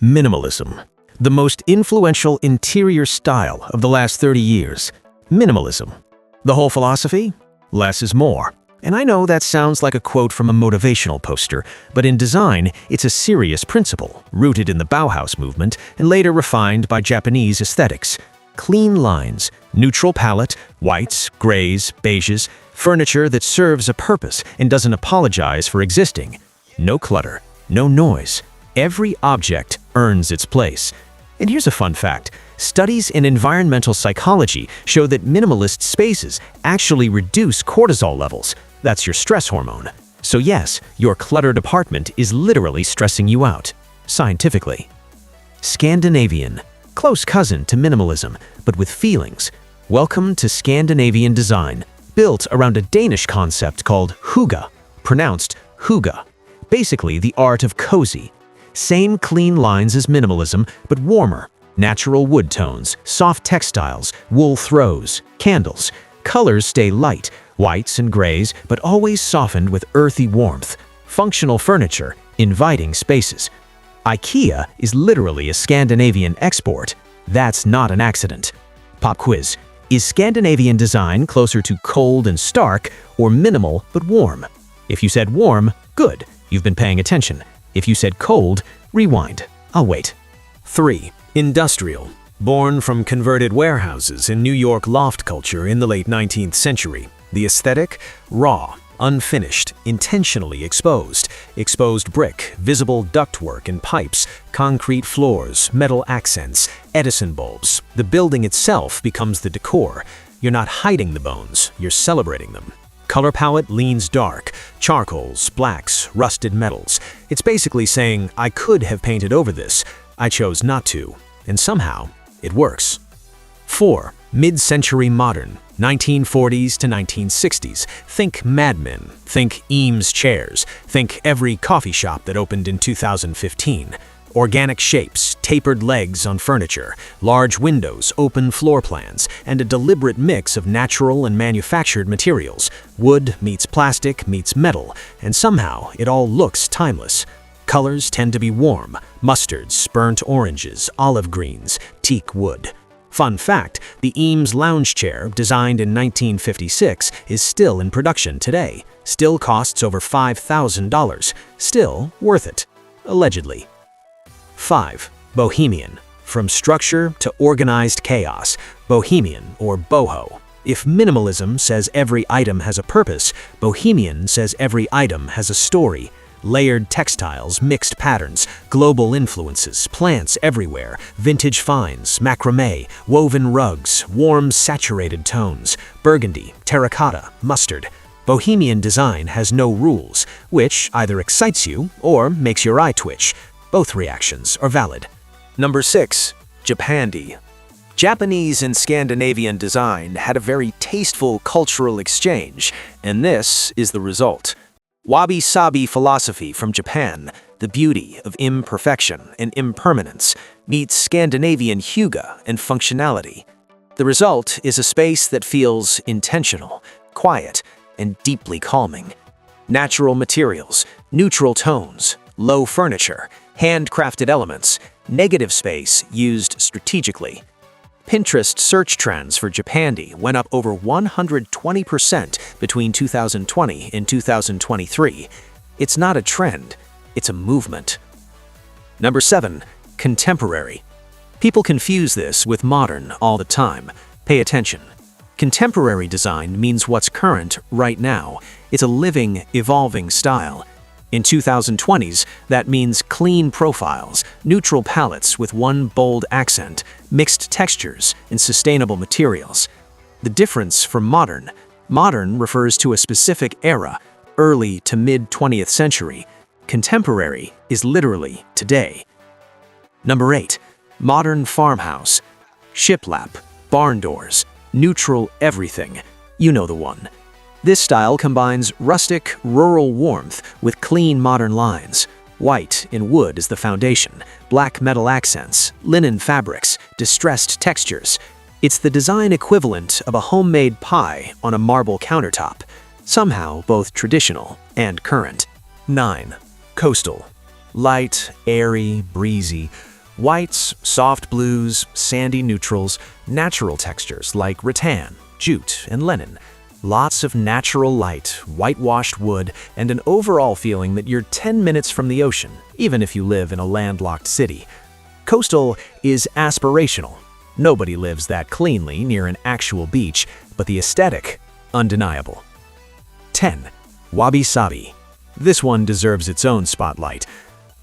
Minimalism, the most influential interior style of the last 30 years. Minimalism. The whole philosophy? Less is more. And I know that sounds like a quote from a motivational poster, but in design, it's a serious principle, rooted in the Bauhaus movement and later refined by Japanese aesthetics. Clean lines, neutral palette, whites, grays, beiges, furniture that serves a purpose and doesn't apologize for existing. No clutter, no noise. Every object earns its place. And here's a fun fact. Studies in environmental psychology show that minimalist spaces actually reduce cortisol levels. That's your stress hormone. So yes, your cluttered apartment is literally stressing you out. Scientifically. Scandinavian. Close cousin to minimalism, but with feelings. Welcome to Scandinavian design, built around a Danish concept called hygge, pronounced hygge. Basically the art of cozy. Same clean lines as minimalism, but warmer. Natural wood tones, soft textiles, wool throws, candles. Colors stay light, whites and grays, but always softened with earthy warmth. Functional furniture, inviting spaces. IKEA is literally a Scandinavian export. That's not an accident. Pop quiz. Is Scandinavian design closer to cold and stark or minimal but warm? If you said warm, good. You've been paying attention. If you said cold, rewind. I'll wait. 3. Industrial. Born from converted warehouses in New York loft culture in the late 19th century. The aesthetic? Raw, unfinished, intentionally exposed. Exposed brick, visible ductwork and pipes, concrete floors, metal accents, Edison bulbs. The building itself becomes the decor. You're not hiding the bones, you're celebrating them. Color palette leans dark, charcoals, blacks, rusted metals. It's basically saying, I could have painted over this. I chose not to. And somehow, it works. 4. Mid-century modern, 1940s to 1960s. Think Mad Men, think Eames chairs, think every coffee shop that opened in 2015. Organic shapes, tapered legs on furniture, large windows, open floor plans, and a deliberate mix of natural and manufactured materials. Wood meets plastic meets metal, and somehow it all looks timeless. Colors tend to be warm, mustards, burnt oranges, olive greens, teak wood. Fun fact, the Eames lounge chair, designed in 1956, is still in production today. Still costs over $5,000. Still worth it. Allegedly. 5. Bohemian. From structure to organized chaos. Bohemian, or boho. If minimalism says every item has a purpose, Bohemian says every item has a story. Layered textiles, mixed patterns, global influences, plants everywhere, vintage finds, macrame, woven rugs, warm saturated tones, burgundy, terracotta, mustard. Bohemian design has no rules, which either excites you or makes your eye twitch. Both reactions are valid. Number 6. Japandi. Japanese and Scandinavian design had a very tasteful cultural exchange, and this is the result. Wabi-Sabi philosophy from Japan, the beauty of imperfection and impermanence, meets Scandinavian hygge and functionality. The result is a space that feels intentional, quiet, and deeply calming. Natural materials, neutral tones, low furniture, handcrafted elements, negative space used strategically. Pinterest search trends for Japandi went up over 120% between 2020 and 2023. It's not a trend, it's a movement. Number 7. Contemporary. People confuse this with modern all the time. Pay attention. Contemporary design means what's current right now. It's a living, evolving style. In 2020s, that means clean profiles, neutral palettes with one bold accent, mixed textures, and sustainable materials. The difference from modern refers to a specific era, early to mid-20th century. Contemporary is literally today. Number 8. Modern farmhouse. Shiplap, barn doors, neutral everything. You know the one. This style combines rustic, rural warmth with clean modern lines. White in wood is the foundation, black metal accents, linen fabrics, distressed textures. It's the design equivalent of a homemade pie on a marble countertop, somehow both traditional and current. 9. Coastal. light, airy, breezy. Whites, soft blues, sandy neutrals, natural textures like rattan, jute, and linen. Lots of natural light, whitewashed wood, and an overall feeling that you're 10 minutes from the ocean, even if you live in a landlocked city. Coastal is aspirational. Nobody lives that cleanly near an actual beach, but the aesthetic, undeniable. 10. Wabi-Sabi. This one deserves its own spotlight.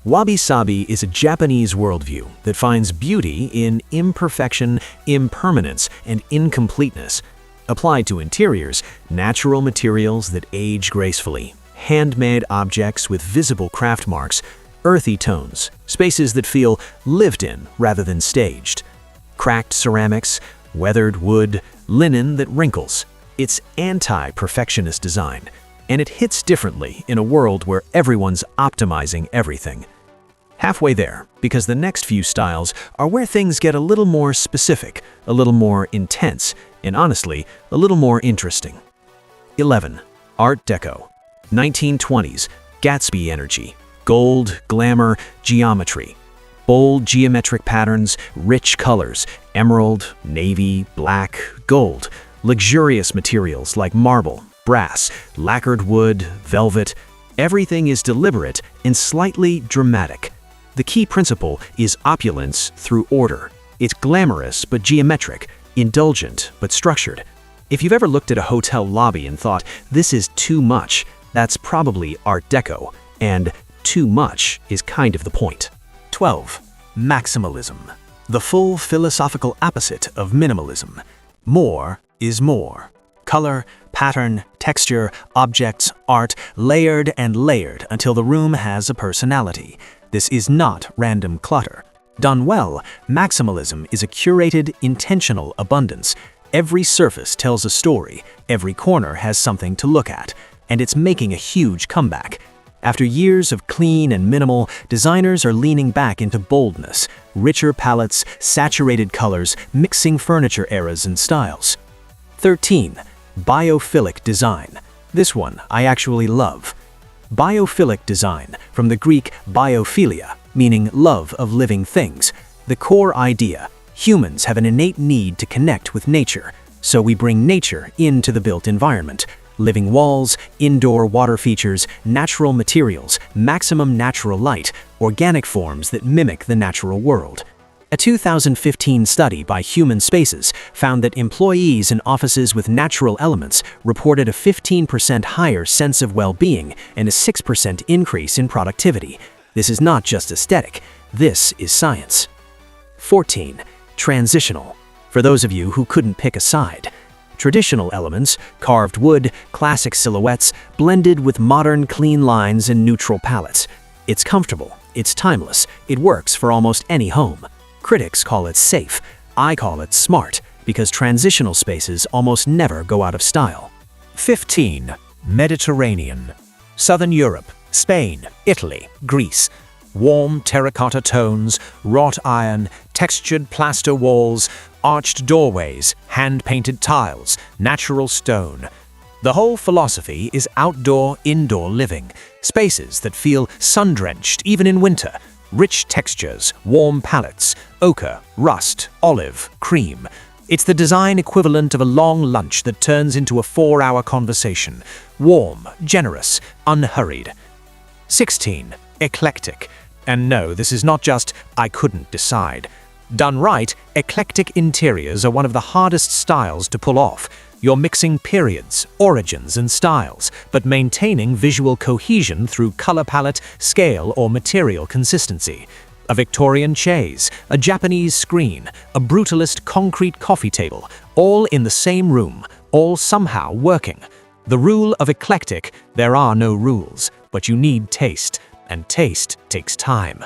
Wabi-Sabi is a Japanese worldview that finds beauty in imperfection, impermanence, and incompleteness. Applied to interiors, natural materials that age gracefully, handmade objects with visible craft marks, earthy tones, spaces that feel lived in rather than staged. Cracked ceramics, weathered wood, linen that wrinkles. It's anti-perfectionist design, and it hits differently in a world where everyone's optimizing everything. Halfway there, because the next few styles are where things get a little more specific, a little more intense, and honestly, a little more interesting. 11. Art Deco. 1920s, Gatsby energy. Gold, glamour, geometry. Bold geometric patterns, rich colors, emerald, navy, black, gold. Luxurious materials like marble, brass, lacquered wood, velvet. Everything is deliberate and slightly dramatic. The key principle is opulence through order. It's glamorous but geometric, indulgent but structured. If you've ever looked at a hotel lobby and thought, this is too much, that's probably Art Deco, and too much is kind of the point. 12. Maximalism. The full philosophical opposite of minimalism. More is more. Color, pattern, texture, objects, art, layered and layered until the room has a personality. This is not random clutter. Done well, maximalism is a curated, intentional abundance. Every surface tells a story, every corner has something to look at, and it's making a huge comeback. After years of clean and minimal, designers are leaning back into boldness, richer palettes, saturated colors, mixing furniture eras and styles. 13. Biophilic Design. This one I actually love. Biophilic design, from the Greek biophilia, meaning love of living things. The core idea: humans have an innate need to connect with nature, so we bring nature into the built environment. Living walls, indoor water features, natural materials, maximum natural light, organic forms that mimic the natural world. A 2015 study by Human Spaces found that employees in offices with natural elements reported a 15% higher sense of well-being and a 6% increase in productivity. This is not just aesthetic, this is science. 14. Transitional. For those of you who couldn't pick a side. Traditional elements, carved wood, classic silhouettes, blended with modern clean lines and neutral palettes. It's comfortable, it's timeless, it works for almost any home. Critics call it safe, I call it smart, because transitional spaces almost never go out of style. 15. Mediterranean. Southern Europe, Spain, Italy, Greece. Warm terracotta tones, wrought iron, textured plaster walls, arched doorways, hand-painted tiles, natural stone. The whole philosophy is outdoor-indoor living, spaces that feel sun-drenched even in winter. Rich textures, warm palettes, ochre, rust, olive, cream. It's the design equivalent of a long lunch that turns into a 4-hour conversation. Warm, generous, unhurried. 16. Eclectic. And no, this is not just, I couldn't decide. Done right, eclectic interiors are one of the hardest styles to pull off. You're mixing periods, origins, and styles, but maintaining visual cohesion through color palette, scale, or material consistency. A Victorian chaise, a Japanese screen, a brutalist concrete coffee table, all in the same room, all somehow working. The rule of eclectic: there are no rules, but you need taste, and taste takes time.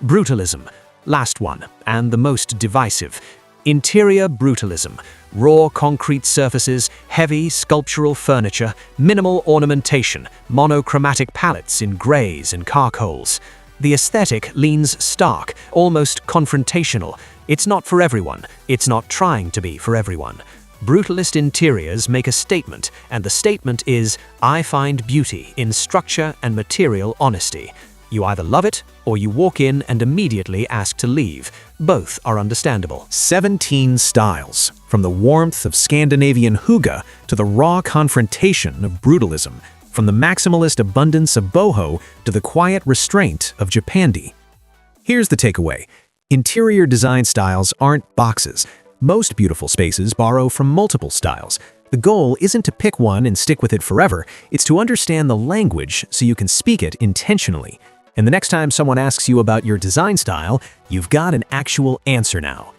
Brutalism. Last one, and the most divisive. Interior brutalism. Raw concrete surfaces, heavy sculptural furniture, minimal ornamentation, monochromatic palettes in grays and charcoals. The aesthetic leans stark, almost confrontational. It's not for everyone. It's not trying to be for everyone. Brutalist interiors make a statement, and the statement is, I find beauty in structure and material honesty. You either love it or you walk in and immediately ask to leave. Both are understandable. 17 styles, from the warmth of Scandinavian hygge to the raw confrontation of brutalism, from the maximalist abundance of boho to the quiet restraint of Japandi. Here's the takeaway. Interior design styles aren't boxes. Most beautiful spaces borrow from multiple styles. The goal isn't to pick one and stick with it forever, it's to understand the language so you can speak it intentionally. And the next time someone asks you about your design style, you've got an actual answer now.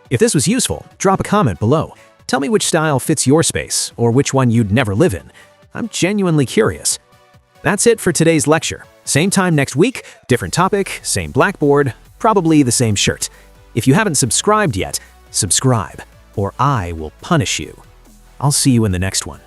If this was useful, drop a comment below. Tell me which style fits your space, or which one you'd never live in. I'm genuinely curious. That's it for today's lecture. Same time next week, different topic, same blackboard, probably the same shirt. If you haven't subscribed yet, subscribe, or I will punish you. I'll see you in the next one.